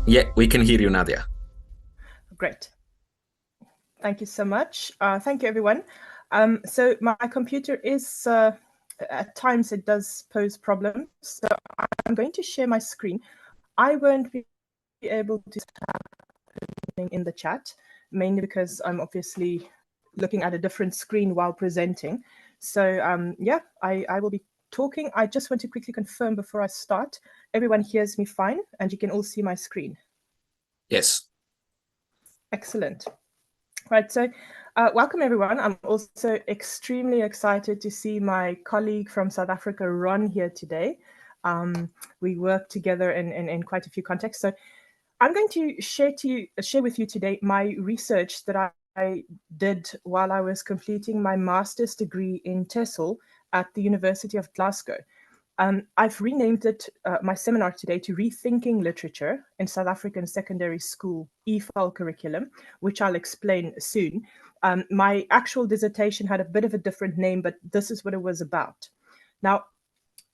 Yeah, we can hear you, Nadia. Great. Thank you so much. Thank you, everyone. So my computer is, at times it does pose problems. So I'm going to share my screen. I won't be able to type in the chat, mainly because I'm obviously looking at a different screen while presenting. So yeah, I will be talking. I just want to quickly confirm before I start, everyone hears me fine and you can all see my screen. Yes. Excellent. Right, so welcome everyone. I'm also extremely excited to see my colleague from South Africa, Ron, here today. We work together in quite a few contexts. So I'm going to share with you today my research that I did while I was completing my master's degree in TESOL at the University of Glasgow. I've renamed it, my seminar today, to Rethinking Literature in South African Secondary School EFAL curriculum, which I'll explain soon. My actual dissertation had a bit of a different name, but this is what it was about. Now,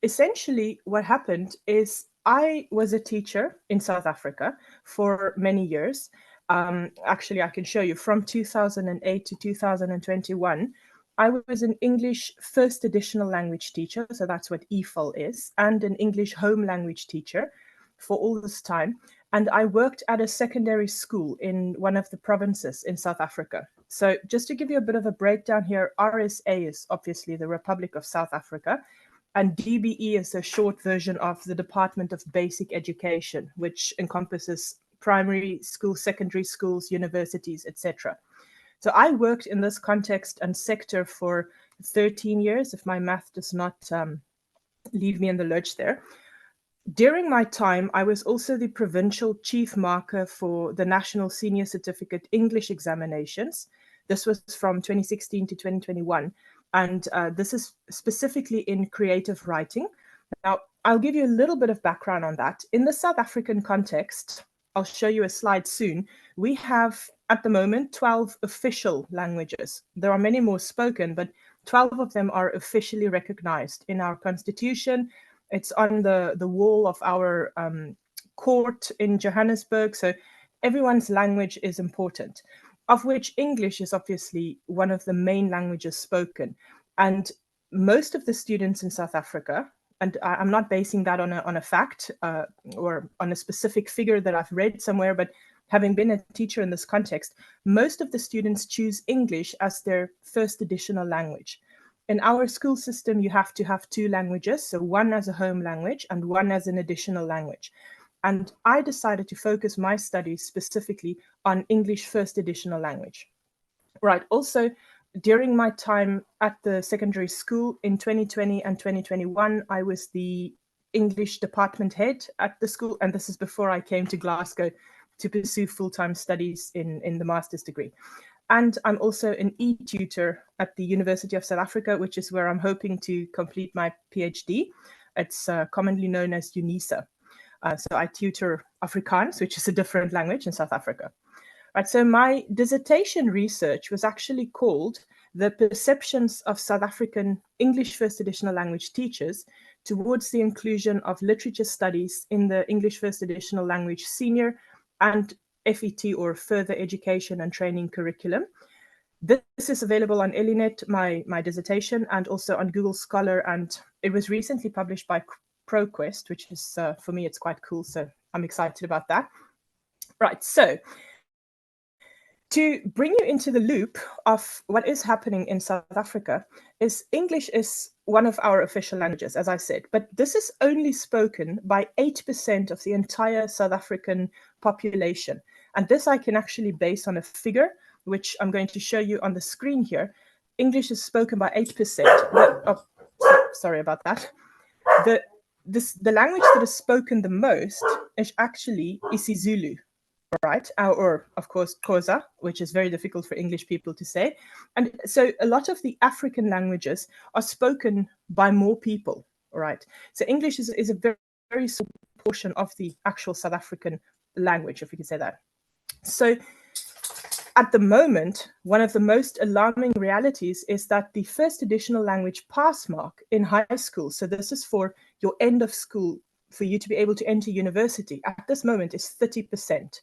essentially what happened is I was a teacher in South Africa for many years. Actually, I can show you from 2008 to 2021. I was an English first additional language teacher, so that's what EFAL is, and an English home language teacher for all this time. And I worked at a secondary school in one of the provinces in South Africa. So just to give you a bit of a breakdown here, RSA is obviously the Republic of South Africa, and DBE is a short version of the Department of Basic Education, which encompasses primary schools, secondary schools, universities, etc. So I worked in this context and sector for 13 years, if my math does not leave me in the lurch there. During my time, I was also the provincial chief marker for the National Senior Certificate English examinations. This was from 2016 to 2021. And this is specifically in creative writing. Now, I'll give you a little bit of background on that. In the South African context, I'll show you a slide soon, we have at the moment 12 official languages. There are many more spoken, but 12 of them are officially recognized in our constitution. It's on the wall of our court in Johannesburg. So everyone's language is important, of which English is obviously one of the main languages spoken. And most of the students in South Africa, and I'm not basing that on a fact or on a specific figure that I've read somewhere, but having been a teacher in this context, most of the students choose English as their first additional language. In our school system, you have to have two languages, so one as a home language and one as an additional language. And I decided to focus my studies specifically on English first additional language. Right, also, during my time at the secondary school in 2020 and 2021, I was the English department head at the school, and this is before I came to Glasgow to pursue full-time studies in the master's degree. And I'm also an e-tutor at the University of South Africa, which is where I'm hoping to complete my PhD. It's commonly known as UNISA. So I tutor Afrikaans, which is a different language in South Africa. Right, so my dissertation research was actually called The Perceptions of South African English First Additional Language Teachers Towards the Inclusion of Literature Studies in the English First Additional Language Senior and FET, or Further Education and Training Curriculum. This is available on Elinet, my dissertation, and also on Google Scholar, and it was recently published by ProQuest, which is, for me, it's quite cool, so I'm excited about that. Right, so to bring you into the loop of what is happening in South Africa, is English is one of our official languages, as I said, but this is only spoken by 8% of the entire South African population. And this I can actually base on a figure, which I'm going to show you on the screen here. English is spoken by 8%. Sorry about that. The language that is spoken the most is actually isiZulu, right? Or of course, Xhosa, which is very difficult for English people to say. And so a lot of the African languages are spoken by more people, right? So English is a very, very small portion of the actual South African language, if we can say that. So At the moment, one of the most alarming realities is that the first additional language pass mark in high school, so this is for your end of school, for you to be able to enter university, at this moment is 30%.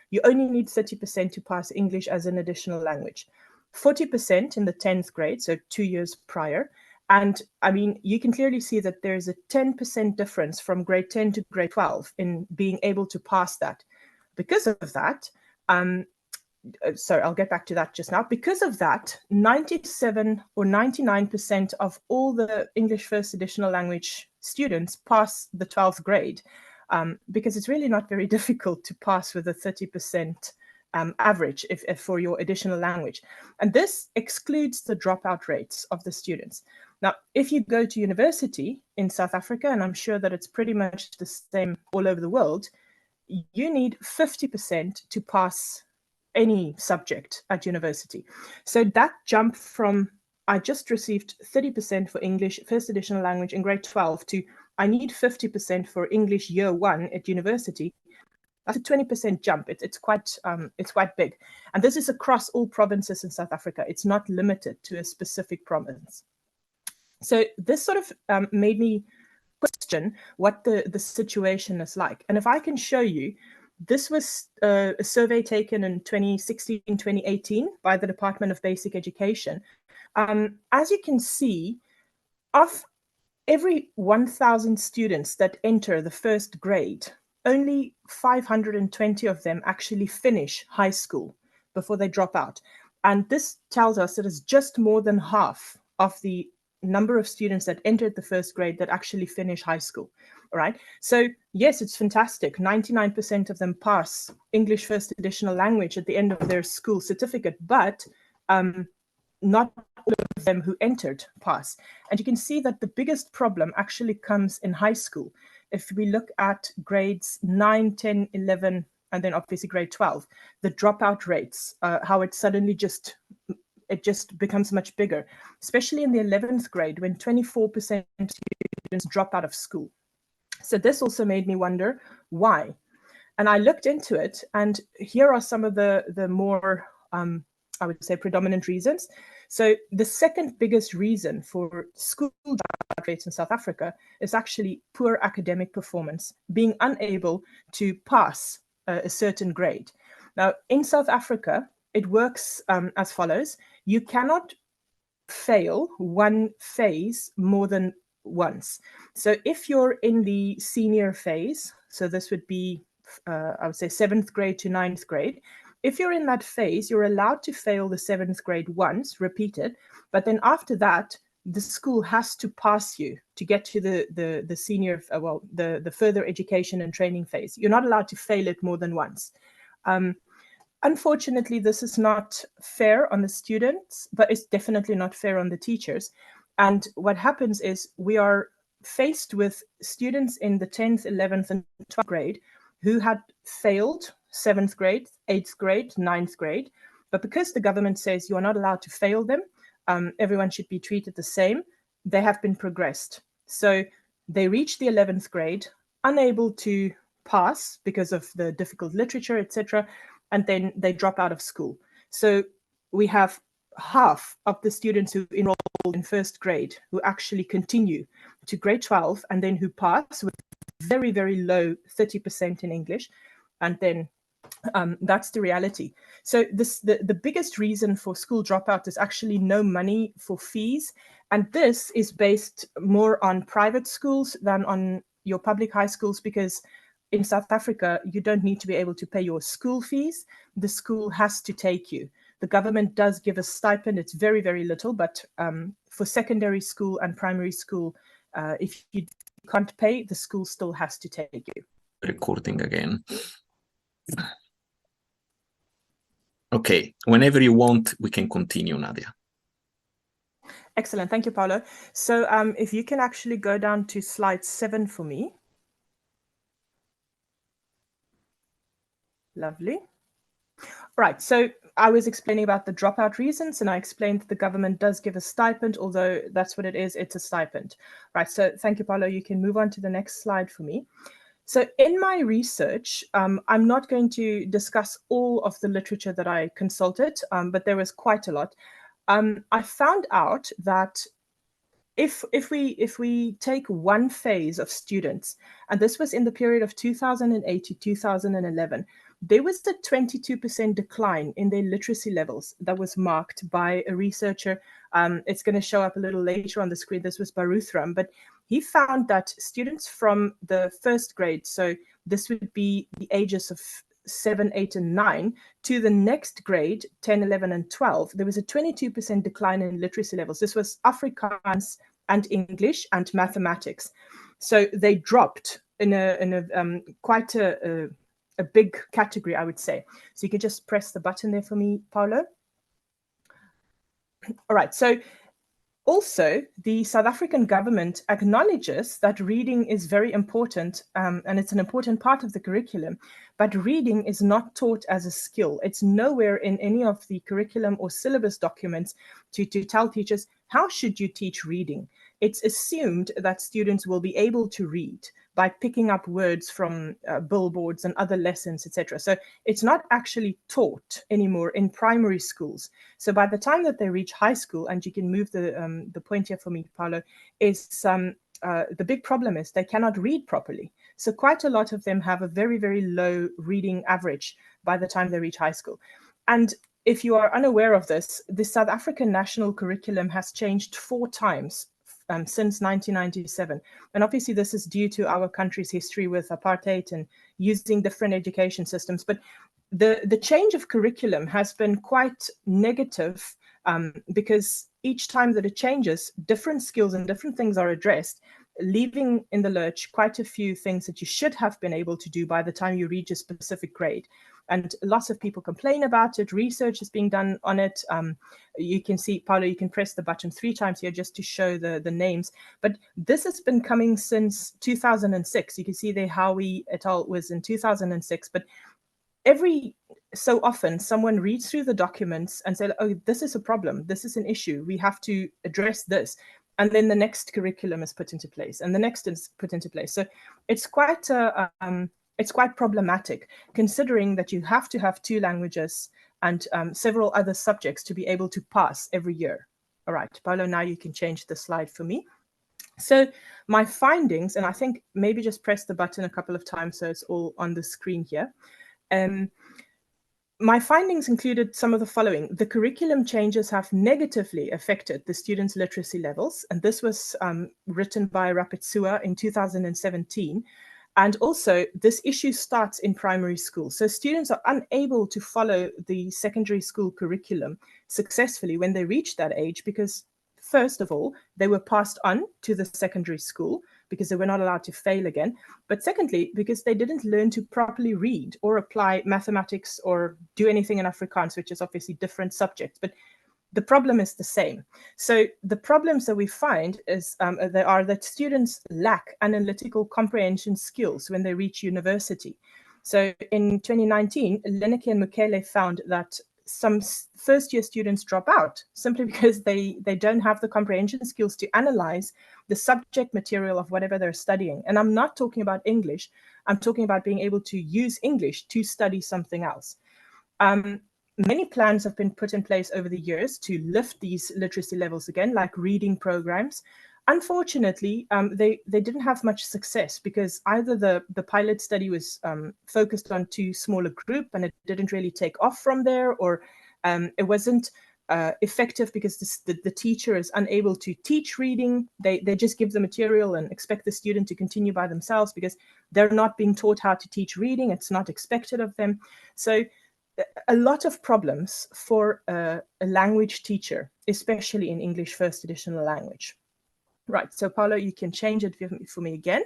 You only need 30% to pass English as an additional language. 40% in the 10th grade, so 2 years prior. And I mean, you can clearly see that there's a 10% difference from grade 10 to grade 12 in being able to pass that. Because of that, sorry, I'll get back to that just now. Because of that, 97 or 99% of all the English first additional language students pass the 12th grade, because it's really not very difficult to pass with a 30% average if for your additional language. And this excludes the dropout rates of the students. Now, if you go to university in South Africa, and I'm sure that it's pretty much the same all over the world, you need 50% to pass any subject at university. So that jump from I just received 30% for English first additional language in grade 12 to I need 50% for English year 1 at university, that's a 20% jump. It's quite big. And this is across all provinces in South Africa. It's not limited to a specific province. So this sort of made me question what the situation is like. And if I can show you, this was a survey taken in 2016, 2018 by the Department of Basic Education. As you can see, of every 1,000 students that enter the first grade, only 520 of them actually finish high school before they drop out. And this tells us that it's just more than half of the number of students that entered the first grade that actually finish high school. All right. So yes, it's fantastic. 99% of them pass English first additional language at the end of their school certificate, but not all of them who entered pass. And you can see that the biggest problem actually comes in high school. If we look at grades 9, 10, 11, and then obviously grade 12, the dropout rates, how it suddenly just becomes much bigger, especially in the 11th grade when 24% of students drop out of school. So this also made me wonder why. And I looked into it, and here are some of the more, I would say, predominant reasons. So the second biggest reason for school dropout rates in South Africa is actually poor academic performance, being unable to pass a certain grade. Now, in South Africa, it works as follows. You cannot fail one phase more than once. So if you're in the senior phase, so this would be, I would say, 7th grade to 9th grade, if you're in that phase, you're allowed to fail the 7th grade once, repeat it, but then after that, the school has to pass you to get to the senior, the further education and training phase. You're not allowed to fail it more than once. Unfortunately, this is not fair on the students, but it's definitely not fair on the teachers. And what happens is we are faced with students in the 10th, 11th, and 12th grade who had failed 7th grade, 8th grade, 9th grade. But because the government says you are not allowed to fail them, everyone should be treated the same, they have been progressed. So they reach the 11th grade, unable to pass because of the difficult literature, etc., and then they drop out of school. So we have half of the students who enrolled in first grade who actually continue to grade 12 and then who pass with very, very low 30% in English. And then that's the reality. So the biggest reason for school dropout is actually no money for fees. And this is based more on private schools than on your public high schools, because in South Africa, you don't need to be able to pay your school fees. The school has to take you. The government does give a stipend. It's very, very little, but for secondary school and primary school, if you can't pay, the school still has to take you. Recording again. Okay, whenever you want, we can continue, Nadia. Excellent. Thank you, Paulo. So if you can actually go down to slide 7 for me. Lovely. Right, so I was explaining about the dropout reasons, and I explained that the government does give a stipend, although that's what it is, it's a stipend. Right, so thank you, Paulo. You can move on to the next slide for me. So in my research, I'm not going to discuss all of the literature that I consulted, but there was quite a lot. I found out that if we take one phase of students, and this was in the period of 2008 to 2011, there was a 22% decline in their literacy levels that was marked by a researcher. It's going to show up a little later on the screen. This was Baruthram, but he found that students from the first grade, so this would be the ages of 7, 8, and 9, to the next grade, 10, 11, and 12, there was a 22% decline in literacy levels. This was Afrikaans and English and mathematics. So they dropped in a quite a big category, I would say. So you can just press the button there for me, Paulo. All right, so also, the South African government acknowledges that reading is very important, and it's an important part of the curriculum, but reading is not taught as a skill. It's nowhere in any of the curriculum or syllabus documents to tell teachers, how should you teach reading? It's assumed that students will be able to read by picking up words from billboards and other lessons, etc. So it's not actually taught anymore in primary schools. So by the time that they reach high school, and you can move the point here for me, Paulo, is the big problem is they cannot read properly. So quite a lot of them have a very, very low reading average by the time they reach high school. And if you are unaware of this, the South African national curriculum has changed 4 times since 1997. And obviously this is due to our country's history with apartheid and using different education systems. But the change of curriculum has been quite negative because each time that it changes, different skills and different things are addressed, leaving in the lurch quite a few things that you should have been able to do by the time you reach a specific grade. And lots of people complain about it. Research is being done on it. You can see, Paulo, you can press the button 3 times here just to show the names. But this has been coming since 2006. You can see there Howie et al. Was in 2006. But every so often, someone reads through the documents and say, oh, this is a problem. This is an issue. We have to address this. And then the next curriculum is put into place, and the next is put into place. So it's quite problematic, considering that you have to have 2 languages and several other subjects to be able to pass every year. All right, Paulo, now you can change the slide for me. So my findings, and I think maybe just press the button a couple of times so it's all on the screen here. My findings included some of the following. The curriculum changes have negatively affected the students' literacy levels, and this was written by Rapitsua in 2017. And also, this issue starts in primary school. So students are unable to follow the secondary school curriculum successfully when they reach that age because, first of all, they were passed on to the secondary school because they were not allowed to fail again. But secondly, because they didn't learn to properly read or apply mathematics or do anything in Afrikaans, which is obviously different subjects. But the problem is the same. So the problems that we find is they are that students lack analytical comprehension skills when they reach university. So in 2019, Leneke and Mukele found that some first-year students drop out simply because they don't have the comprehension skills to analyze the subject material of whatever they're studying. And I'm not talking about English. I'm talking about being able to use English to study something else. Many plans have been put in place over the years to lift these literacy levels again, like reading programs. Unfortunately, they didn't have much success because either the pilot study was focused on too small a group and it didn't really take off from there, or it wasn't effective because the teacher is unable to teach reading. They just give the material and expect the student to continue by themselves because they're not being taught how to teach reading. It's not expected of them. So a lot of problems for a language teacher, especially in English first additional language. Right, so Paulo, you can change it for me again.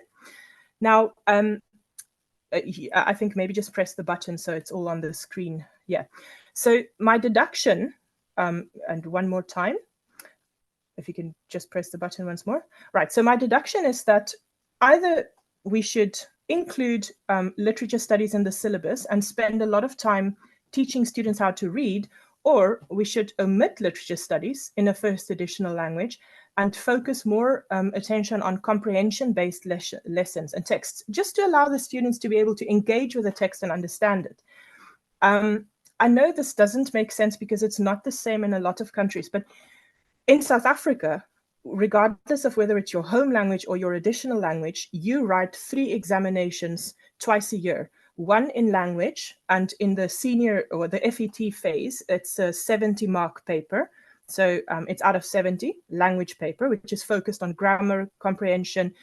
Now, I think maybe just press the button so it's all on the screen. Yeah, so my deduction, and one more time, if you can just press the button once more. Right, so my deduction is that either we should include literature studies in the syllabus and spend a lot of time teaching students how to read, or we should omit literature studies in a first additional language and focus more attention on comprehension-based lessons and texts, just to allow the students to be able to engage with the text and understand it. I know this doesn't make sense because it's not the same in a lot of countries, but in South Africa, regardless of whether it's your home language or your additional language, you write 3 examinations twice a year. One in language, and in the senior or the FET phase, it's a 70-mark paper. So it's out of 70 language paper, which is focused on grammar, comprehension,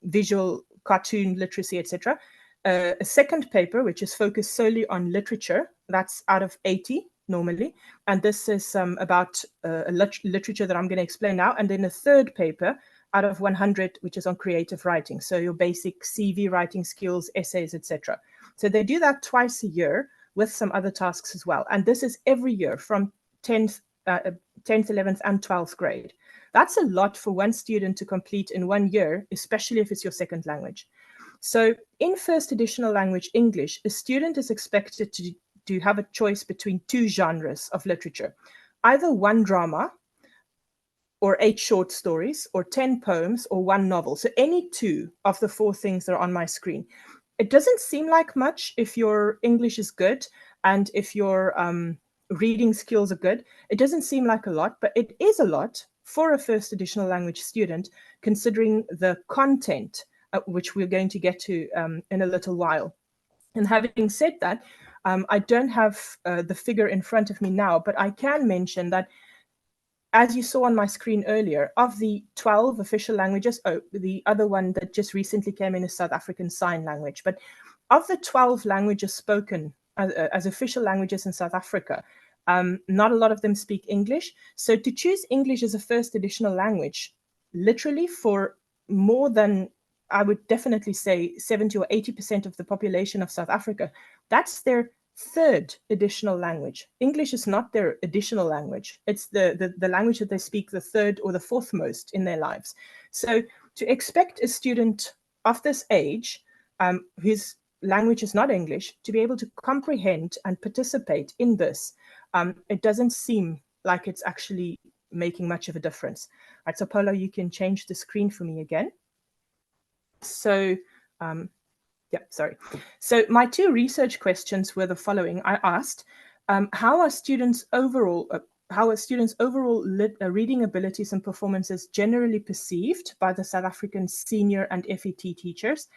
visual, cartoon, literacy, etc. A second paper, which is focused solely on literature, that's out of 80 normally. And this is about literature that I'm going to explain now. And then a third paper out of 100, which is on creative writing. So your basic CV writing skills, essays, etc. So they do that twice a year with some other tasks as well. And this is every year from 10th, 11th and 12th grade. That's a lot for one student to complete in 1 year, especially if it's your second language. So in first additional language English, a student is expected to have a choice between 2 genres of literature, either 1 drama or 8 short stories, or 10 poems, or 1 novel. So any 2 of the 4 things that are on my screen. It doesn't seem like much if your English is good and if your reading skills are good. It doesn't seem like a lot, but it is a lot for a first additional language student, considering the content, which we're going to get to in a little while. And having said that, I don't have the figure in front of me now, but I can mention that, as you saw on my screen earlier, of the 12 official languages, the other one that just recently came in is South African Sign Language, but of the 12 languages spoken as official languages in South Africa, not a lot of them speak English. So to choose English as a first additional language, literally for more than, I would definitely say 70 or 80% of the population of South Africa, that's their third additional language. English is not their additional language. It's the language that they speak the third or the fourth most in their lives. So to expect a student of this age, whose language is not English, to be able to comprehend and participate in this, it doesn't seem like it's actually making much of a difference. All right, so Polo, you can change the screen for me again. So yeah, sorry. So my 2 research questions were the following. I asked, how are students' overall reading abilities and performances generally perceived by the South African senior and FET teachers?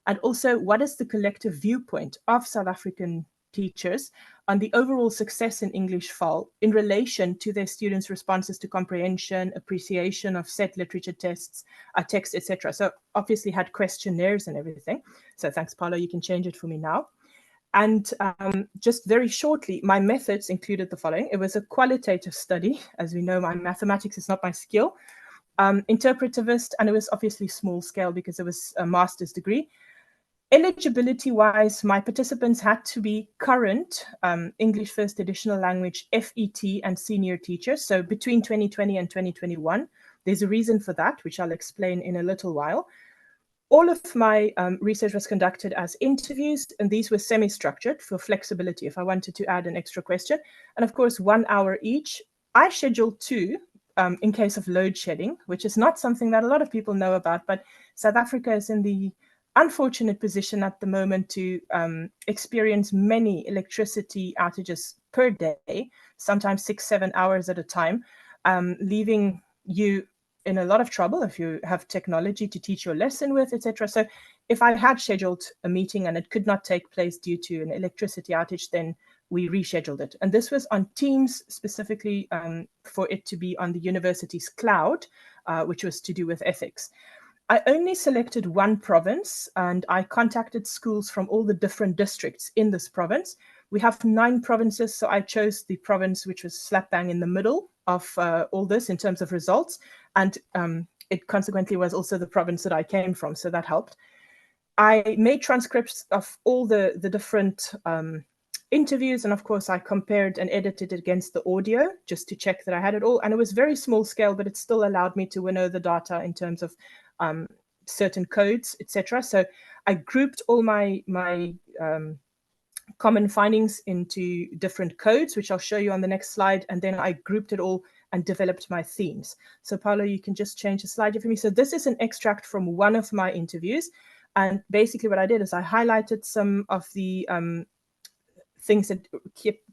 And also, what is the collective viewpoint of South African teachers on the overall success in English FAL in relation to their students' responses to comprehension, appreciation of set literature tests, text, etc. So obviously had questionnaires and everything. So thanks, Paolo. You can change it for me now. And just very shortly, my methods included the following. It was a qualitative study. As we know, my mathematics is not my skill. Interpretivist, and it was obviously small scale because it was a master's degree. Eligibility-wise, my participants had to be current English First Additional Language FET and senior teachers, so between 2020 and 2021. There's a reason for that, which I'll explain in a little while. All of my research was conducted as interviews, and these were semi-structured for flexibility if I wanted to add an extra question. And of course, 1 hour each. I scheduled 2 in case of load shedding, which is not something that a lot of people know about, but South Africa is in the unfortunate position at the moment to experience many electricity outages per day, sometimes 6-7 hours at a time, leaving you in a lot of trouble if you have technology to teach your lesson with, etc. So if I had scheduled a meeting and it could not take place due to an electricity outage, then we rescheduled it. And this was on Teams specifically for it to be on the university's cloud, which was to do with ethics. I only selected 1 province, and I contacted schools from all the different districts in this province. We have 9 provinces, so I chose the province which was slap bang in the middle of all this in terms of results, and it consequently was also the province that I came from, so that helped. I made transcripts of all the different interviews, and of course I compared and edited it against the audio just to check that I had it all, and it was very small scale, but it still allowed me to winnow the data in terms of certain codes, etc. So I grouped all my common findings into different codes, which I'll show you on the next slide, and then I grouped it all and developed my themes. So Paulo, you can just change the slide here for me. So this is an extract from one of my interviews. And basically what I did is I highlighted some of the things that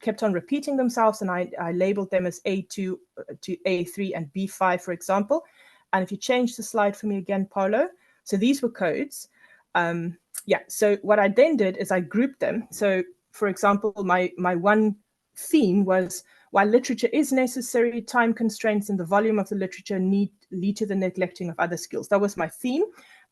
kept on repeating themselves, and I labeled them as A2 to A3 and B5, for example. And if you change the slide for me again, Paulo, so these were codes. Yeah, so what I then did is I grouped them. So for example, my one theme was, while literature is necessary, time constraints and the volume of the literature lead to the neglecting of other skills. That was my theme.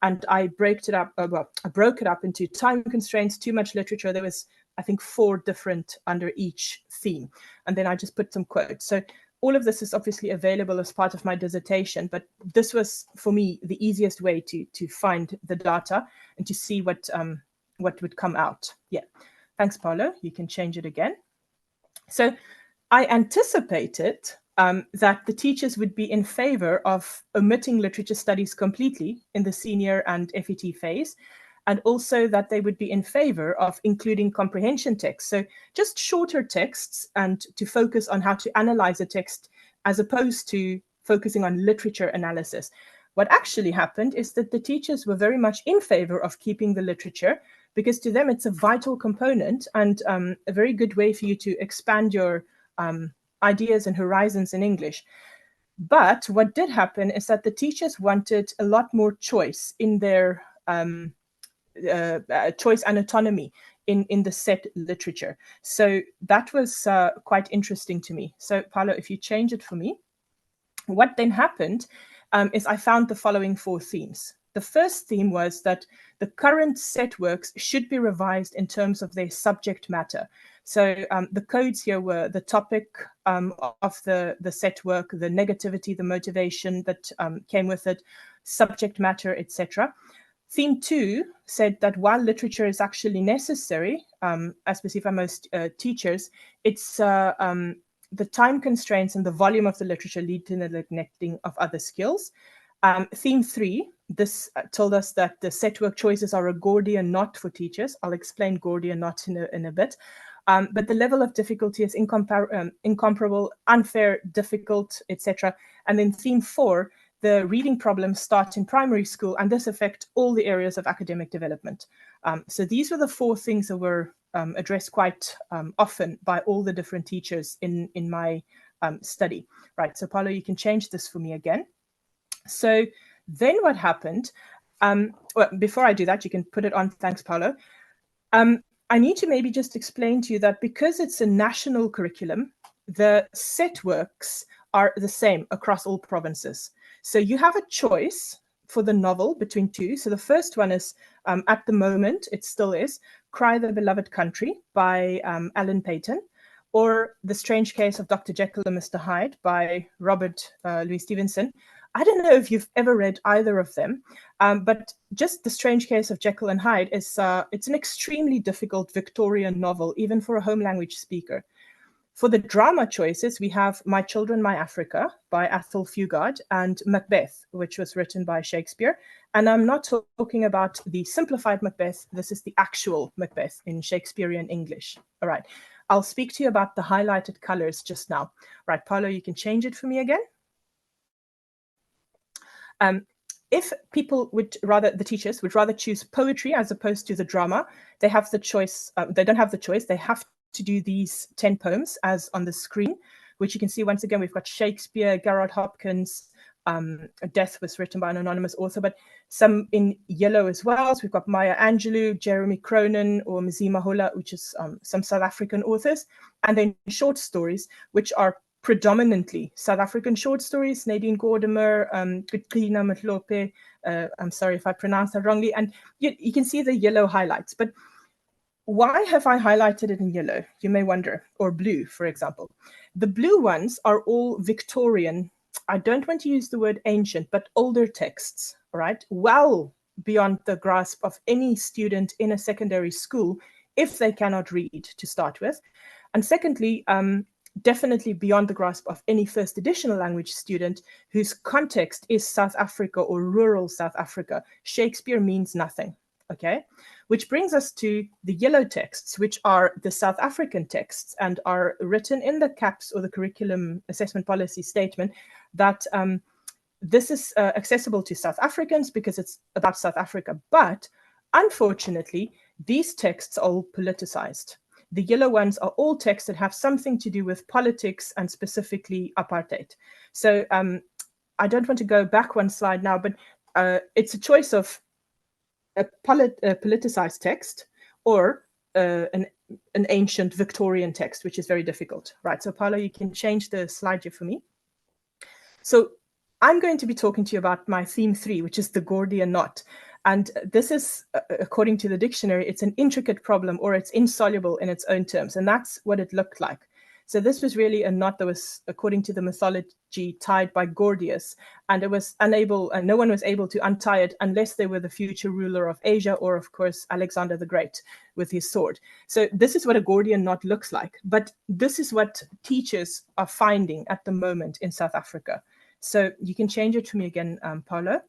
And I broke it up into time constraints, too much literature. There was, I think, 4 different under each theme. And then I just put some quotes. So all of this is obviously available as part of my dissertation, but this was, for me, the easiest way to find the data and to see what would come out. Yeah, thanks, Paulo. You can change it again. So I anticipated that the teachers would be in favor of omitting literature studies completely in the senior and FET phase, and also that they would be in favor of including comprehension texts. So just shorter texts, and to focus on how to analyze a text as opposed to focusing on literature analysis. What actually happened is that the teachers were very much in favor of keeping the literature, because to them it's a vital component and a very good way for you to expand your ideas and horizons in English. But what did happen is that the teachers wanted a lot more choice in their choice and autonomy in the set literature. So that was quite interesting to me. So Paulo, if you change it for me, what then happened is I found the following 4 themes. The first theme was that the current set works should be revised in terms of their subject matter. So the codes here were the topic of the set work, the negativity, the motivation that came with it, subject matter, etc. Theme 2 said that while literature is actually necessary, as perceived by most teachers, it's the time constraints and the volume of the literature lead to the neglecting of other skills. Theme 3, this told us that the set work choices are a Gordian knot for teachers. I'll explain Gordian knot in a bit. But the level of difficulty is incomparable, unfair, difficult, etc. And then theme 4, the reading problems start in primary school, and this affects all the areas of academic development. So these were the 4 things that were addressed quite often by all the different teachers in my study. Right, so Paulo, you can change this for me again. So then what happened, well, before I do that, you can put it on, thanks, Paulo. I need to maybe just explain to you that because it's a national curriculum, the set works are the same across all provinces. So you have a choice for the novel between 2. So the first one is, at the moment, it still is, Cry the Beloved Country by Alan Paton, or The Strange Case of Dr. Jekyll and Mr. Hyde by Robert Louis Stevenson. I don't know if you've ever read either of them, but just The Strange Case of Jekyll and Hyde is it's an extremely difficult Victorian novel, even for a home language speaker. For the drama choices, we have My Children, My Africa by Athol Fugard and Macbeth, which was written by Shakespeare. And I'm not talking about the simplified Macbeth. This is the actual Macbeth in Shakespearean English. All right. I'll speak to you about the highlighted colors just now. Right, Paulo, you can change it for me again. If people would rather, the teachers would rather choose poetry as opposed to the drama, they have the choice. They don't have the choice. They have to do these 10 poems as on the screen, which you can see once again. We've got Shakespeare, Garrard Hopkins. Death was written by an anonymous author, but some in yellow as well. So we've got Maya Angelou, Jeremy Cronin, or Mzima Hola, which is some South African authors, and then short stories, which are predominantly South African short stories, Nadine Gordimer, Gutrina Mhlope, I'm sorry if I pronounced that wrongly, and you can see the yellow highlights. But why have I highlighted it in yellow, you may wonder, or blue, for example? The blue ones are all Victorian, I don't want to use the word ancient, but older texts, right? Well beyond the grasp of any student in a secondary school, if they cannot read to start with. And secondly, definitely beyond the grasp of any first editional language student whose context is South Africa or rural South Africa. Shakespeare means nothing. Okay, which brings us to the yellow texts, which are the South African texts and are written in the CAPS or the Curriculum Assessment Policy Statement that this is accessible to South Africans because it's about South Africa. But unfortunately, these texts are all politicized. The yellow ones are all texts that have something to do with politics and specifically apartheid. So I don't want to go back one slide now, but it's a choice of a politicized text or an ancient Victorian text, which is very difficult, right? So Paolo, you can change the slide here for me. So I'm going to be talking to you about my theme 3, which is the Gordian knot. And this is, according to the dictionary, it's an intricate problem, or it's insoluble in its own terms. And that's what it looked like. So this was really a knot that was, according to the mythology, tied by Gordius, and it was unable, and no one was able to untie it unless they were the future ruler of Asia, or of course Alexander the Great with his sword. So this is what a Gordian knot looks like, but this is what teachers are finding at the moment in South Africa. So you can change it for me again, Paolo.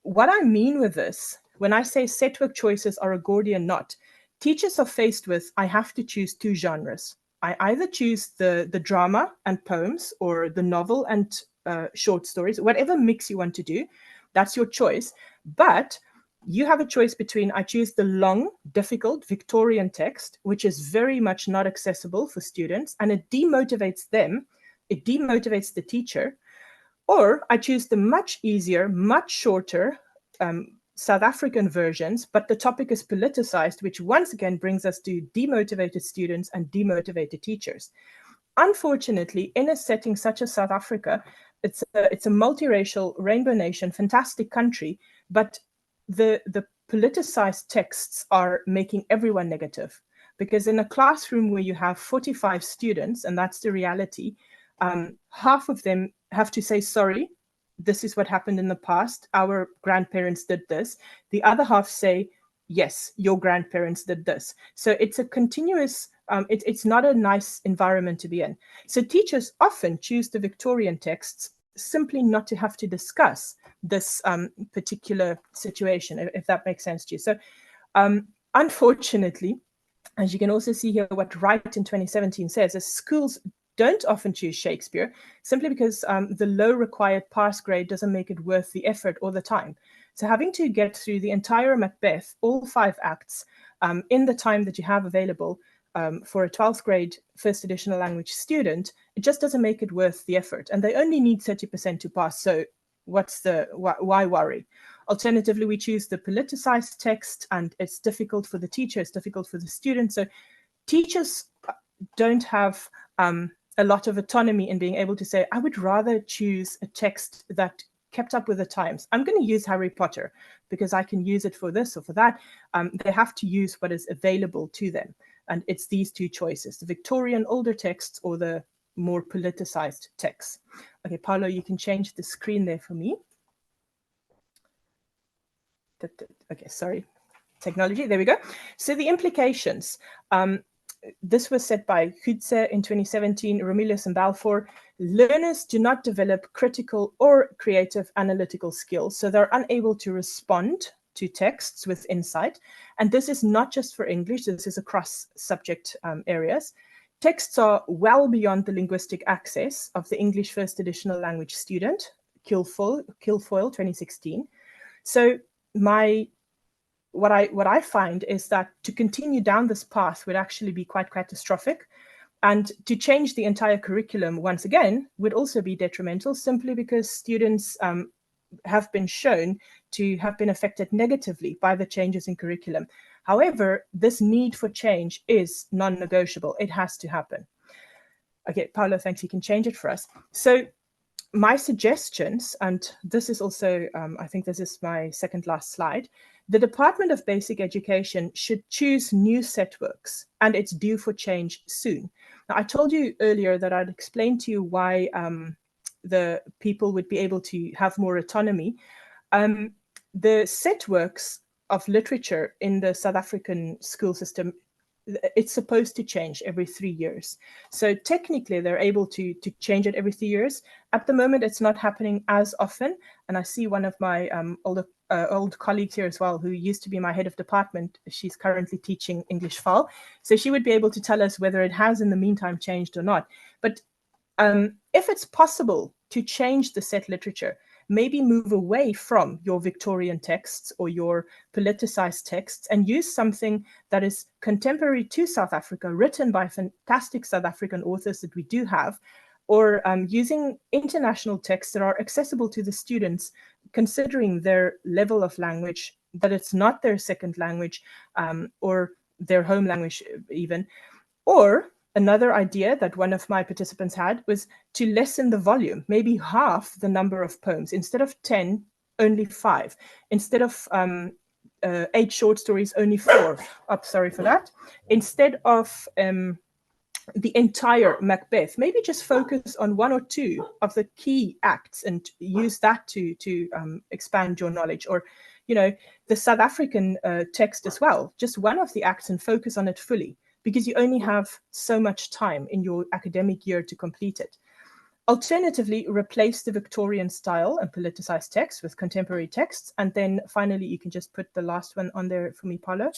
What I mean with this, when I say set work choices are a Gordian knot, teachers are faced with, I have to choose 2 genres. I either choose the drama and poems, or the novel and short stories, whatever mix you want to do, that's your choice. But you have a choice between, I choose the long, difficult Victorian text, which is very much not accessible for students, and it demotivates them, it demotivates the teacher, or I choose the much easier, much shorter South African versions, but the topic is politicized, which once again brings us to demotivated students and demotivated teachers. Unfortunately, in a setting such as South Africa, it's a multiracial rainbow nation, fantastic country, but the politicized texts are making everyone negative. Because in a classroom where you have 45 students, and that's the reality, half of them have to say, sorry, this is what happened in the past. Our grandparents did this. The other half say, yes, your grandparents did this. So it's a continuous, it's not a nice environment to be in. So teachers often choose the Victorian texts simply not to have to discuss this particular situation, if that makes sense to you. So unfortunately, as you can also see here, what Wright in 2017 says is schools don't often choose Shakespeare simply because the low required pass grade doesn't make it worth the effort or the time. So having to get through the entire Macbeth, all 5 acts, in the time that you have available for a 12th grade first additional language student, it just doesn't make it worth the effort. And they only need 30% to pass. So why worry? Alternatively, we choose the politicized text, and it's difficult for the teacher, it's difficult for the student. So teachers don't have a lot of autonomy in being able to say, I would rather choose a text that kept up with the times. I'm going to use Harry Potter because I can use it for this or for that. They have to use what is available to them. And it's these 2 choices, the Victorian older texts or the more politicized texts. Okay, Paolo, you can change the screen there for me. Okay, sorry, technology, there we go. So the implications. This was said by Hutze in 2017, Romulus and Balfour. Learners do not develop critical or creative analytical skills, so they're unable to respond to texts with insight. And this is not just for English, this is across subject areas. Texts are well beyond the linguistic access of the English first additional language student, Kilfoyle 2016. So what I find is that to continue down this path would actually be quite catastrophic. And to change the entire curriculum once again would also be detrimental, simply because students have been shown to have been affected negatively by the changes in curriculum. However, this need for change is non-negotiable. It has to happen. Okay, Paolo, thanks. You can change it for us. So my suggestions, and this is also, I think this is my second last slide, the Department of Basic Education should choose new set works, and it's due for change soon. Now, I told you earlier that I'd explain to you why the people would be able to have more autonomy. The set works of literature in the South African school system it's supposed to change every 3 years. So technically they're able to change it every 3 years. At the moment, it's not happening as often. And I see one of my old colleagues here as well, who used to be my head of department. She's currently teaching English FAL. So she would be able to tell us whether it has in the meantime changed or not. But if it's possible to change the set literature, maybe move away from your Victorian texts or your politicized texts and use something that is contemporary to South Africa, written by fantastic South African authors that we do have, or using international texts that are accessible to the students, considering their level of language, that it's not their second language or their home language even. Or another idea that one of my participants had was to lessen the volume, maybe half the number of poems. Instead of 10, only 5. Instead of 8 short stories, only 4. Oh, sorry for that. Instead of the entire Macbeth, maybe just focus on 1 or 2 of the key acts and use that to expand your knowledge. Or, you know, the South African text as well, just one of the acts and focus on it fully, because you only have so much time in your academic year to complete it. Alternatively, replace the Victorian style and politicized text with contemporary texts. And then finally, you can just put the last one on there for me, Paulo.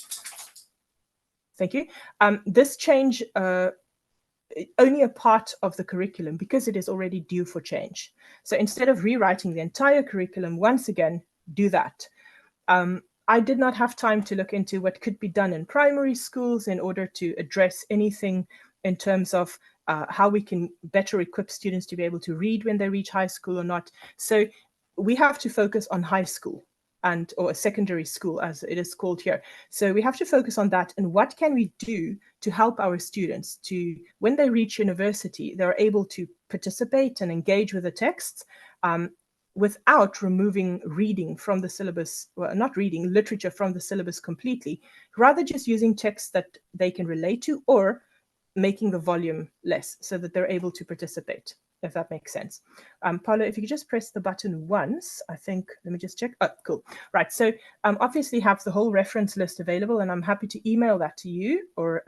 Thank you. This change only a part of the curriculum, because it is already due for change. So instead of rewriting the entire curriculum once again, do that. I did not have time to look into what could be done in primary schools in order to address anything in terms of how we can better equip students to be able to read when they reach high school or not. So we have to focus on high school or a secondary school, as it is called here. So we have to focus on that, and what can we do to help our students to, when they reach university, they're able to participate and engage with the texts without removing reading from the syllabus, well, not reading, literature from the syllabus completely, rather just using texts that they can relate to, or making the volume less so that they're able to participate, if that makes sense. Paulo, if you could just press the button once, I think, let me just check. Oh, cool. Right, so obviously have the whole reference list available, and I'm happy to email that to you, or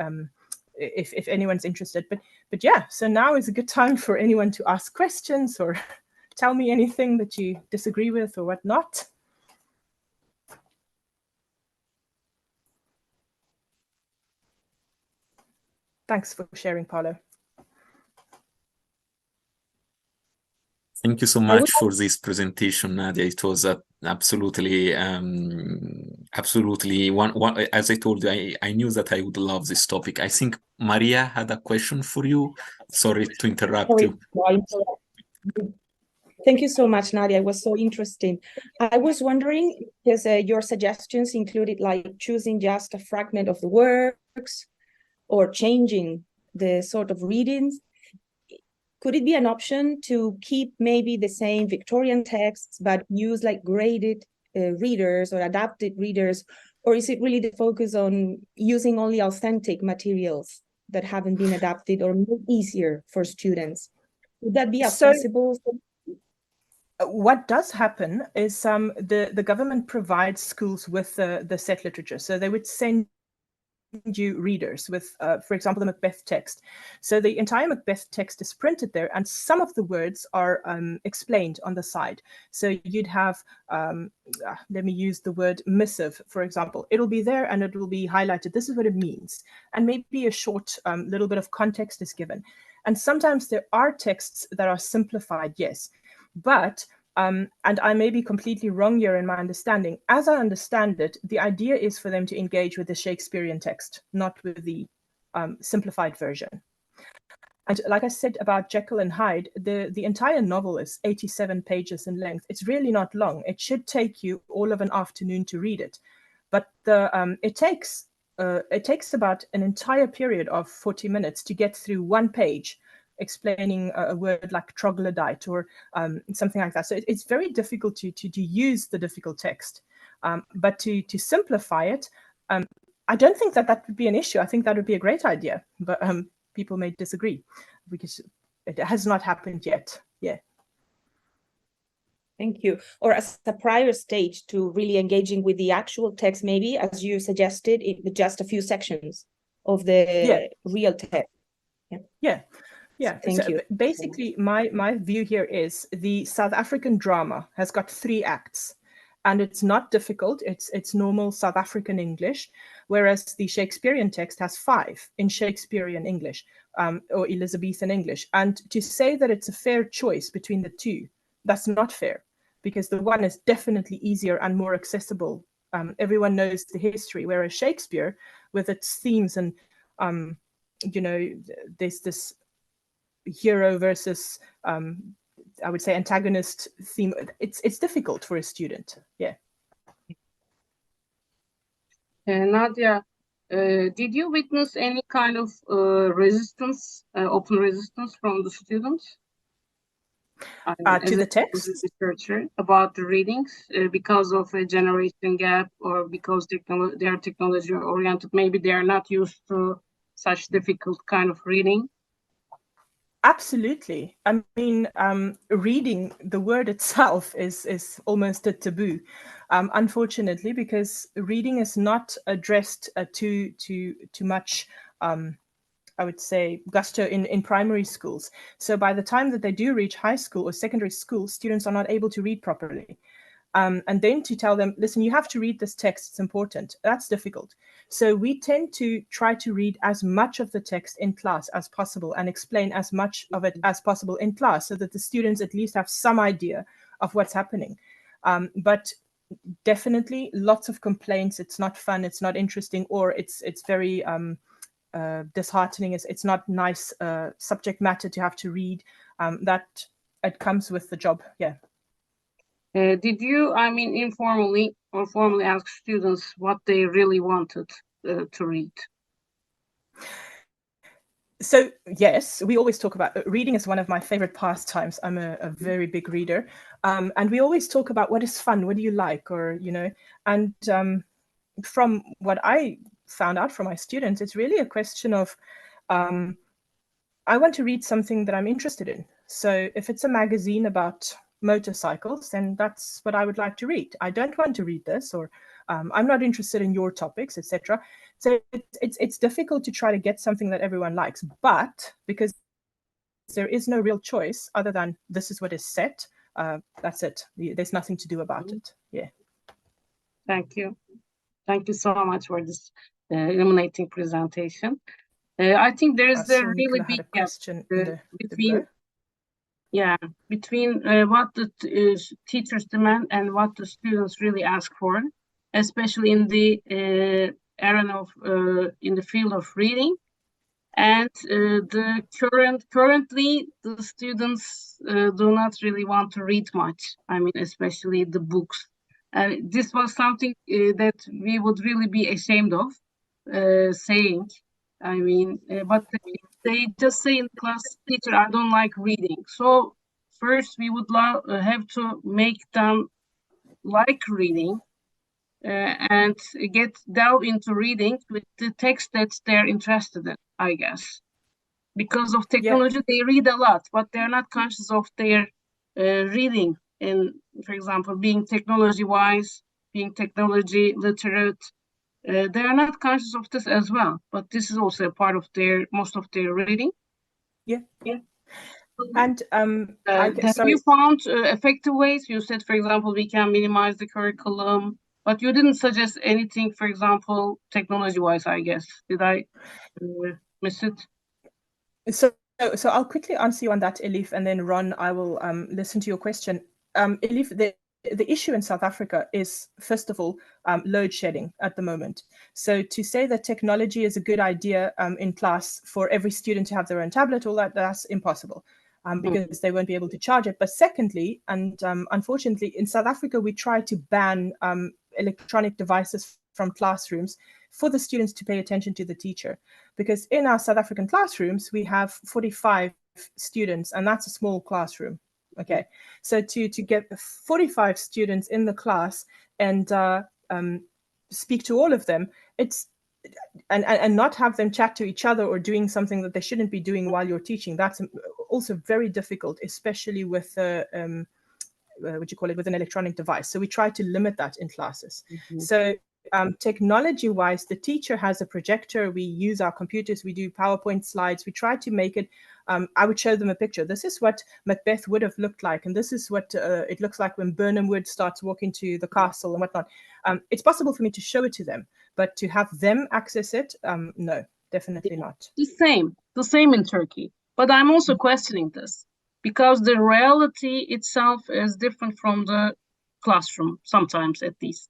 if anyone's interested. But yeah, so now is a good time for anyone to ask questions or tell me anything that you disagree with or whatnot. Thanks for sharing, Paulo. Thank you so much for this presentation, Nadia. It was absolutely, absolutely one. As I told you, I knew that I would love this topic. I think Maria had a question for you. Sorry to interrupt you. Thank you so much, Nadia. It was so interesting. I was wondering, because your suggestions included like choosing just a fragment of the works or changing the sort of readings. Could it be an option to keep maybe the same Victorian texts, but use like graded readers or adapted readers? Or is it really the focus on using only authentic materials that haven't been adapted or made easier for students? Would that be accessible? What does happen is the government provides schools with the set literature. So they would send you readers with, for example, the Macbeth text. So the entire Macbeth text is printed there, and some of the words are explained on the side. So you'd have, let me use the word missive, for example. It'll be there and it will be highlighted. This is what it means. And maybe a short little bit of context is given. And sometimes there are texts that are simplified, yes. But and I may be completely wrong here in my understanding. As I understand it, the idea is for them to engage with the Shakespearean text, not with the simplified version. And like I said about Jekyll and Hyde, the entire novel is 87 pages in length. It's really not long. It should take you all of an afternoon to read it. But it takes about an entire period of 40 minutes to get through one page explaining a word like troglodyte or something like that. So it's very difficult to use the difficult text. But to simplify it, I don't think that would be an issue. I think that would be a great idea. But people may disagree because it has not happened yet. Yeah. Thank you. Or as a prior stage to really engaging with the actual text, maybe, as you suggested, with just a few sections. of the real text. Yeah. Thank you. Basically, my view here is the South African drama has got 3 acts, and it's not difficult. It's normal South African English, whereas the Shakespearean text has 5 in Shakespearean English, or Elizabethan English. And to say that it's a fair choice between the 2, that's not fair, because the one is definitely easier and more accessible. Everyone knows the history, whereas Shakespeare, with its themes and there's this hero versus I would say antagonist theme. It's difficult for a student. Yeah. Nadia, did you witness any kind of resistance, open resistance from the students? To the text? As a researcher about the readings because of a generation gap, or because they are technology oriented, maybe they are not used to such difficult kind of reading? Absolutely. I mean, reading, the word itself is almost a taboo, unfortunately, because reading is not addressed too much, I would say, gusto in primary schools. So by the time that they do reach high school or secondary school, students are not able to read properly. And then to tell them, listen, you have to read this text, it's important. That's difficult. So we tend to try to read as much of the text in class as possible and explain as much of it as possible in class, so that the students at least have some idea of what's happening. But definitely lots of complaints. It's not fun, it's not interesting, or it's very disheartening. It's not nice subject matter to have to read. That it comes with the job. Yeah. Did you, I mean, informally or formally ask students what they really wanted to read? So yes, we always talk about reading is one of my favorite pastimes. I'm a very big reader, and we always talk about what is fun, what do you like, or and from what I found out from my students, it's really a question of I want to read something that I'm interested in. So if it's a magazine about motorcycles, then that's what I would like to read. I don't want to read this, or I'm not interested in your topics, etc. So it's difficult to try to get something that everyone likes, but because there is no real choice other than this is what is set, that's it. There's nothing to do about it. Yeah. Thank you. Thank you so much for this illuminating presentation. I think there is a really big gap between what the teachers demand and what the students really ask for, especially in the arena of in the field of reading. And currently the students do not really want to read much. I mean, especially the books. This was something that we would really be ashamed of saying. I mean, but they just say in class, teacher, I don't like reading. So first we would have to make them like reading and delve into reading with the text that they're interested in, I guess. Because of technology, they read a lot, but they're not conscious of their reading. And for example, being technology-wise, being technology literate, they are not conscious of this as well. But this is also a part of most of their reading. Yeah. And have you found effective ways? You said, for example, we can minimize the curriculum, but you didn't suggest anything, for example, technology-wise, I guess. Did I miss it? So I'll quickly answer you on that, Elif, and then Ron, I will listen to your question. Elif, the issue in South Africa is, first of all, load shedding at the moment. So to say that technology is a good idea in class for every student to have their own tablet, all that's impossible. Because they won't be able to charge it. But secondly, and unfortunately, in South Africa, we try to ban electronic devices from classrooms for the students to pay attention to the teacher. Because in our South African classrooms, we have 45 students, and that's a small classroom. Okay, so to get 45 students in the class and speak to all of them, and not have them chat to each other or doing something that they shouldn't be doing while you're teaching. That's also very difficult, especially with with an electronic device. So we try to limit that in classes. So technology-wise, the teacher has a projector. We use our computers. We do PowerPoint slides. We try to make it. I would show them a picture. This is what Macbeth would have looked like, and this is what it looks like when Birnam Wood starts walking to the castle and whatnot. It's possible for me to show it to them, but to have them access it, no, definitely not. The same in Turkey. But I'm also questioning this because the reality itself is different from the classroom, sometimes at least.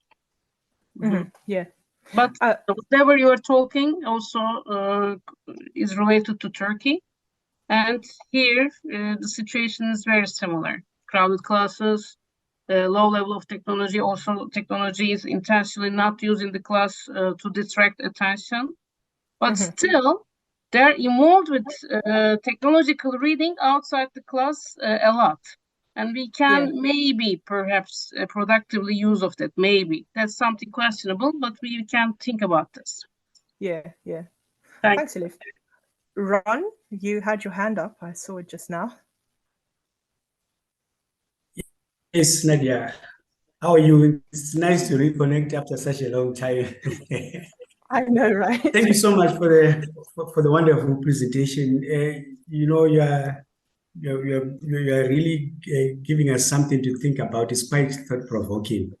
Yeah. But whatever you are talking also is related to Turkey. And here, the situation is very similar. Crowded classes, low level of technology. Also, technology is intentionally not used in the class to distract attention. But still, they're involved with technological reading outside the class a lot. And we can maybe perhaps productively use of that. Maybe that's something questionable, but we can think about this. Yeah. Thanks. Thanks, Elif. Ron, you had your hand up. I saw it just now. Yes, Nadia. How are you? It's nice to reconnect after such a long time. I know, right? Thank you so much for the wonderful presentation. You are really giving us something to think about. It's quite thought-provoking.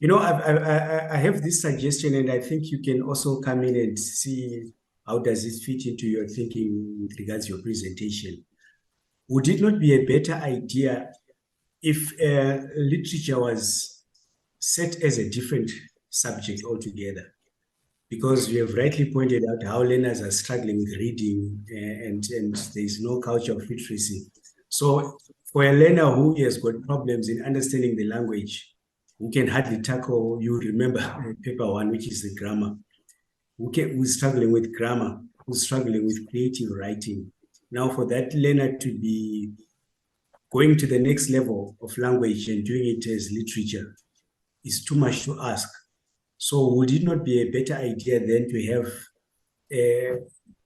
I have this suggestion, and I think you can also come in and see how does it fit into your thinking with regards to your presentation. Would it not be a better idea if literature was set as a different subject altogether? Because you have rightly pointed out how learners are struggling with reading and there's no culture of literacy. So for a learner who has got problems in understanding the language, who can hardly tackle, you remember paper one, which is the grammar, who's struggling with grammar, who's struggling with creative writing. Now for that learner to be going to the next level of language and doing it as literature is too much to ask. So would it not be a better idea then to have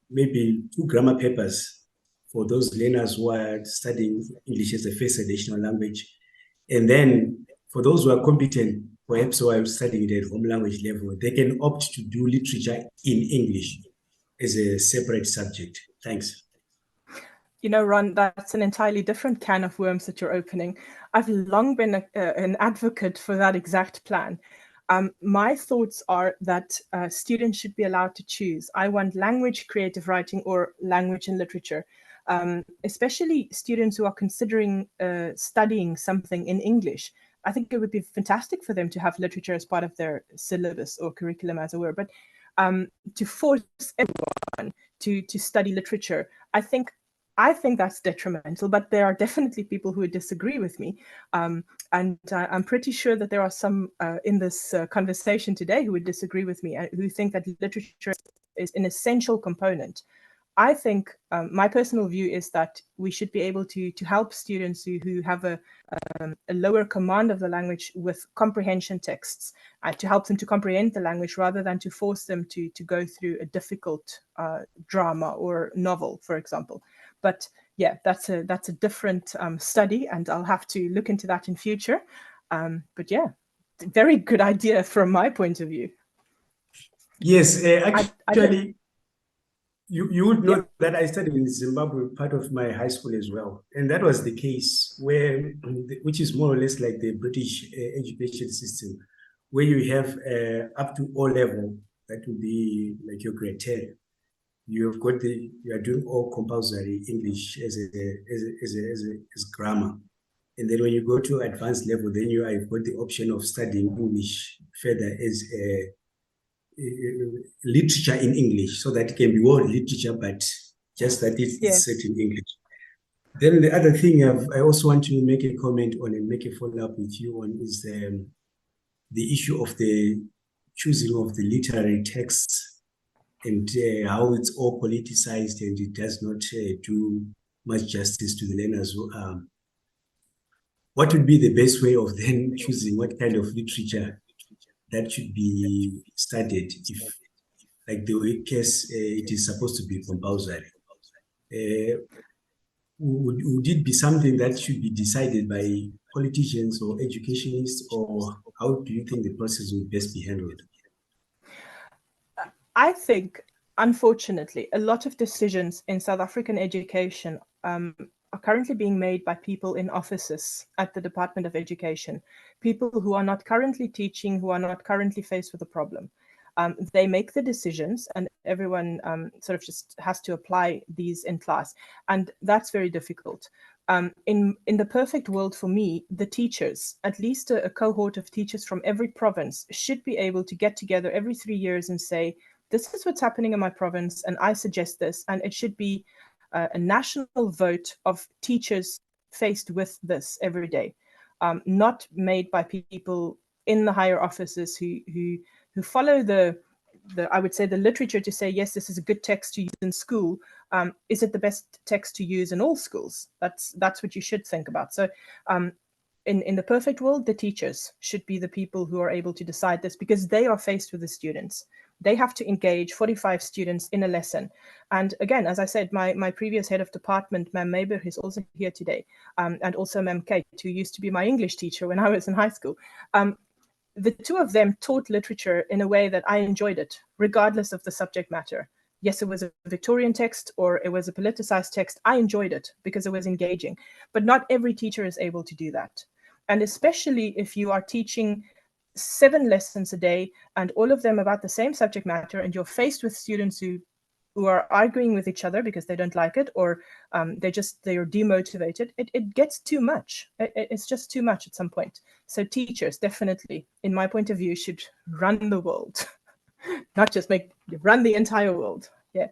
maybe 2 grammar papers for those learners who are studying English as a first additional language? And then for those who are competent, perhaps who are studying it at home language level, they can opt to do literature in English as a separate subject. Thanks. Ron, that's an entirely different can of worms that you're opening. I've long been an advocate for that exact plan. My thoughts are that students should be allowed to choose. I want language creative writing or language and literature, especially students who are considering studying something in English. I think it would be fantastic for them to have literature as part of their syllabus or curriculum, as it were. But to force everyone to study literature, I think that's detrimental, but there are definitely people who would disagree with me. And I'm pretty sure that there are some in this conversation today who would disagree with me, who think that literature is an essential component. I think my personal view is that we should be able to help students who have a lower command of the language with comprehension texts, to help them to comprehend the language rather than to force them to go through a difficult drama or novel, for example. But yeah, that's a different study, and I'll have to look into that in future. But yeah, very good idea from my point of view. Yes, actually, you would know that I studied in Zimbabwe, part of my high school as well. And that was the case which is more or less like the British education system, where you have up to O level, that would be like your grade 10. You are doing all compulsory English as grammar. And then when you go to advanced level, then you've got the option of studying English further as literature in English, so that it can be world literature, but just that it's set in English. Then the other thing I also want to make a comment on and make a follow-up with you on is the issue of the choosing of the literary texts and how it's all politicized and it does not do much justice to the learners. What would be the best way of then choosing what kind of literature that should be studied if, like the case, it is supposed to be compulsory? Would it be something that should be decided by politicians or educationists, or how do you think the process would best be handled? I think, unfortunately, a lot of decisions in South African education are currently being made by people in offices at the Department of Education, people who are not currently teaching, who are not currently faced with a problem. They make the decisions and everyone sort of just has to apply these in class. And that's very difficult. In the perfect world for me, the teachers, at least a cohort of teachers from every province, should be able to get together every 3 years and say, this is what's happening in my province, and I suggest this. And it should be a national vote of teachers faced with this every day, not made by people in the higher offices who follow the I would say the literature to say, yes, this is a good text to use in school. Is it the best text to use in all schools? That's what you should think about. So in the perfect world, the teachers should be the people who are able to decide this, because they are faced with the students. They have to engage 45 students in a lesson. And again, as I said, my previous head of department, Ma'am Meiberg, is also here today, and also Ma'am Kate, who used to be my English teacher when I was in high school. The two of them taught literature in a way that I enjoyed it, regardless of the subject matter. Yes, it was a Victorian text or it was a politicized text. I enjoyed it because it was engaging, but not every teacher is able to do that. And especially if you are teaching 7 lessons a day and all of them about the same subject matter, and you're faced with students who are arguing with each other because they don't like it, or they are demotivated, it gets too much. It's just too much at some point. So teachers definitely, in my point of view, should run the world, not just run the entire world. Yeah.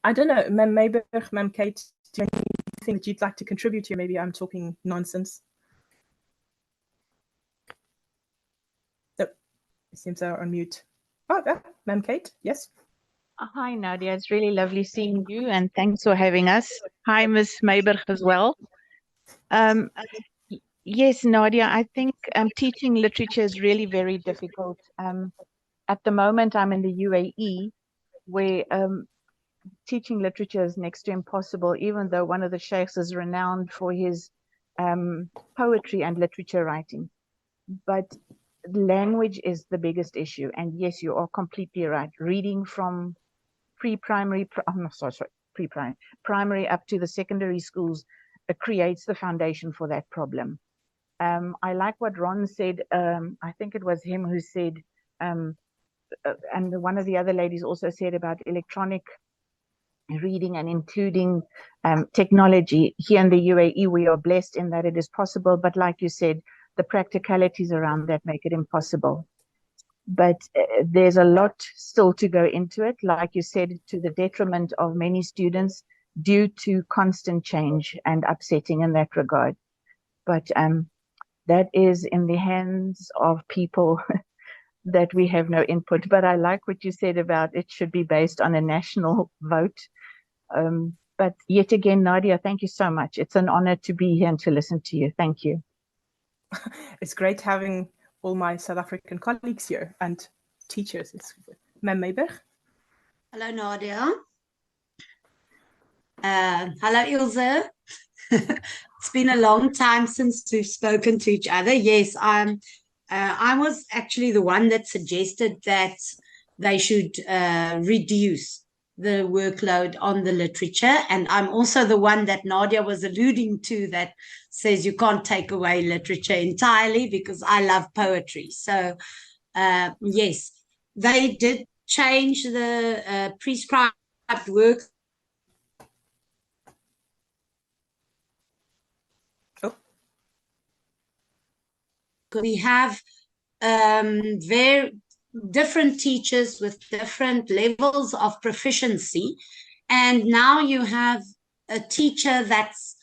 I don't know, Ma'am Meiberg, Ma'am Kate, do you have anything that you'd like to contribute to? Maybe I'm talking nonsense. It seems they're on mute. Oh, yeah, Ma'am Kate, yes. Hi, Nadia. It's really lovely seeing you, and thanks for having us. Hi, Ms. Meiberg as well. Yes, Nadia, I think teaching literature is really very difficult. At the moment, I'm in the UAE, where teaching literature is next to impossible, even though one of the sheikhs is renowned for his poetry and literature writing. But language is the biggest issue. And yes, you are completely right. Reading from pre-primary, primary up to the secondary schools creates the foundation for that problem. I like what Ron said. I think it was him who said, and one of the other ladies also said about electronic reading and including technology. Here in the UAE, we are blessed in that it is possible, but like you said, the practicalities around that make it impossible. But there's a lot still to go into it, like you said, to the detriment of many students due to constant change and upsetting in that regard. But that is in the hands of people that we have no input. But I like what you said about it should be based on a national vote. But yet again, Nadia, thank you so much. It's an honor to be here and to listen to you. Thank you. It's great having all my South African colleagues here and teachers. Ma'am Meiberg. Hello, Nadia. Hello, Ilse. It's been a long time since we've spoken to each other. Yes, I was actually the one that suggested that they should reduce the workload on the literature. And I'm also the one that Nadia was alluding to that says you can't take away literature entirely, because I love poetry. So yes, they did change the prescribed work. We have very different teachers with different levels of proficiency. And now you have a teacher that's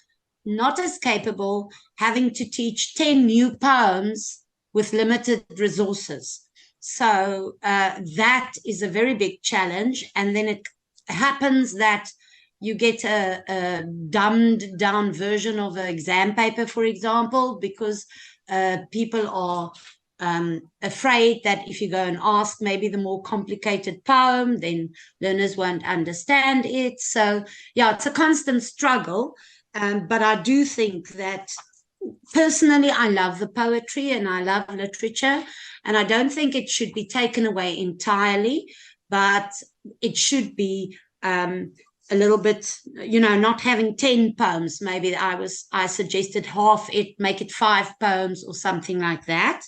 not as capable having to teach 10 new poems with limited resources. So that is a very big challenge. And then it happens that you get a dumbed down version of an exam paper, for example, because people are afraid that if you go and ask maybe the more complicated poem, then learners won't understand it. So yeah, it's a constant struggle. But I do think that personally, I love the poetry and I love literature, and I don't think it should be taken away entirely, but it should be a little bit, not having 10 poems. Maybe I suggested half it, make it 5 poems or something like that.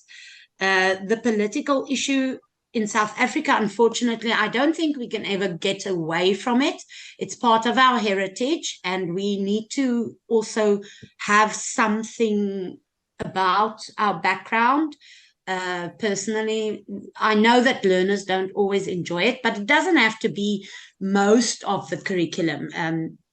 The political issue in South Africa, unfortunately, I don't think we can ever get away from it. It's part of our heritage, and we need to also have something about our background. Personally, I know that learners don't always enjoy it, but it doesn't have to be most of the curriculum.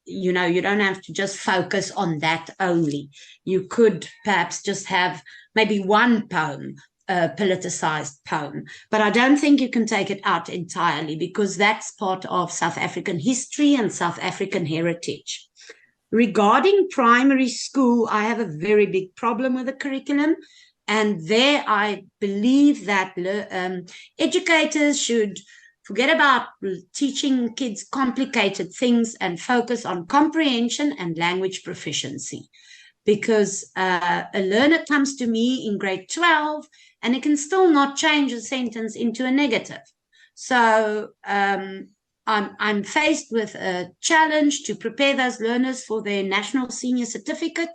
You don't have to just focus on that only. You could perhaps just have maybe one poem, a politicized poem, but I don't think you can take it out entirely, because that's part of South African history and South African heritage. Regarding primary school, I have a very big problem with the curriculum. And there I believe that educators should forget about teaching kids complicated things and focus on comprehension and language proficiency. Because a learner comes to me in grade 12 and he can still not change a sentence into a negative. So I'm faced with a challenge to prepare those learners for their national senior certificate,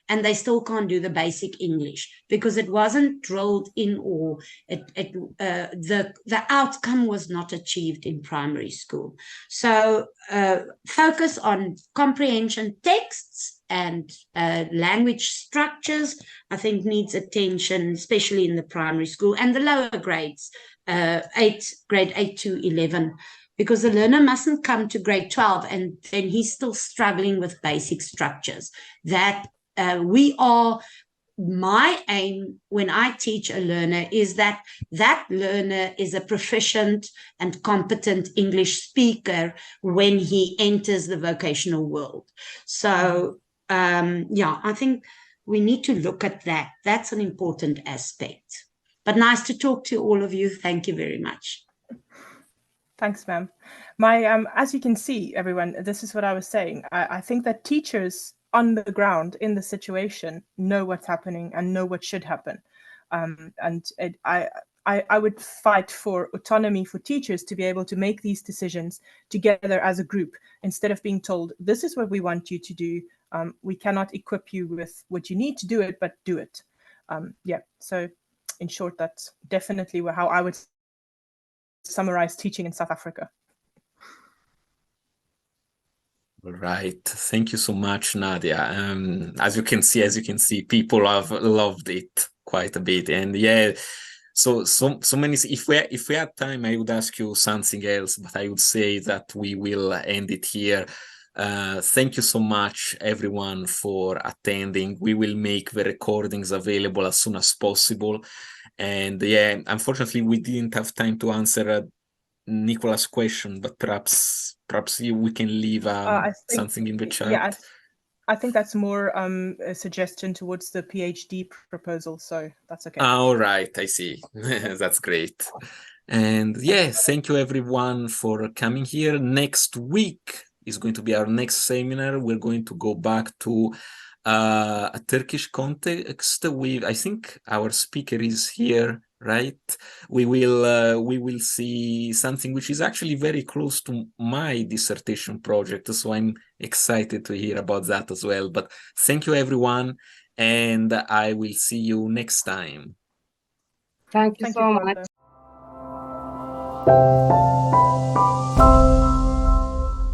and they still can't do the basic English because it wasn't drilled in, or the outcome was not achieved in primary school. So focus on comprehension texts and language structures, I think, needs attention, especially in the primary school and the lower grades, grade 8 to 11. Because the learner mustn't come to grade 12 and then he's still struggling with basic structures. My aim when I teach a learner is that learner is a proficient and competent English speaker when he enters the vocational world. So, I think we need to look at that. That's an important aspect. But nice to talk to all of you. Thank you very much. Thanks, ma'am. As you can see, everyone, this is what I was saying. I think that teachers on the ground in the situation know what's happening and know what should happen. I would fight for autonomy for teachers to be able to make these decisions together as a group, instead of being told, this is what we want you to do. We cannot equip you with what you need to do it, but do it. So in short, that's definitely how I would summarize teaching in South Africa. Right. Thank you so much, Nadia. As you can see, people have loved it quite a bit. And so many. If we had time, I would ask you something else, but I would say that we will end it here. Thank you so much, everyone, for attending. We will make the recordings available as soon as possible. And unfortunately, we didn't have time to answer Nicola's question, but perhaps we can leave something in the chat. Yeah, I think that's more a suggestion towards the PhD proposal, so that's okay. All right, I see. That's great. And thank you everyone for coming here. Next week is going to be our next seminar. We're going to go back to a Turkish context with, I think our speaker is here, right? We will see something which is actually very close to my dissertation project, so I'm excited to hear about that as well. But thank you everyone, and I will see you next time. Thank you so much.